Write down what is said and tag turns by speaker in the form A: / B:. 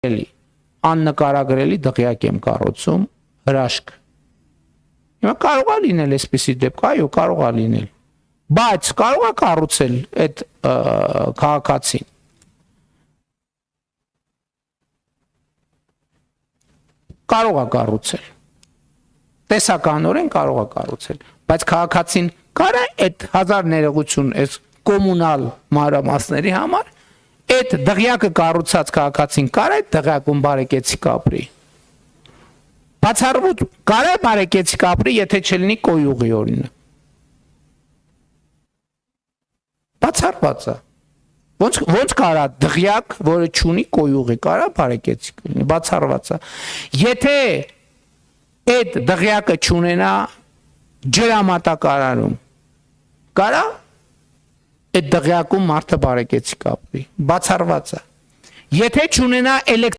A: Էլի աննկարագրելի դղյակ եմ կառուցում հրաշք։ Հիմա կարող է լինել այսպիսի դեպք, այո, կարող է լինել, բայց կարող է կառուցել այդ քաղաքացին։ Կարող է կառուցել։ Տեսականորեն կարող է կառուցել, բայց քաղաքացին կարա այդ 1000 ներողություն այս կոմունալ մանրամասների համար այդ դղյակը կառուցած քաղաքացին կարա այդ դղյակում բարեկեցիկ ապրի։ Բացառվում կարա բարեկեցիկ ապրի, եթե չլինի կոյուղի օրինակ։ Բացառված է։ Ոնց կարա դղյակ, որը չունի կոյուղի, կարա բարեկեցիկ լինի, բացառված է։ Եթե այդ դղյակը չունենա ջրամատակարարում, կարա այդ դղյակում մարդը բարեկեցիկ ապրի, բացառված է։ Եթե չունենա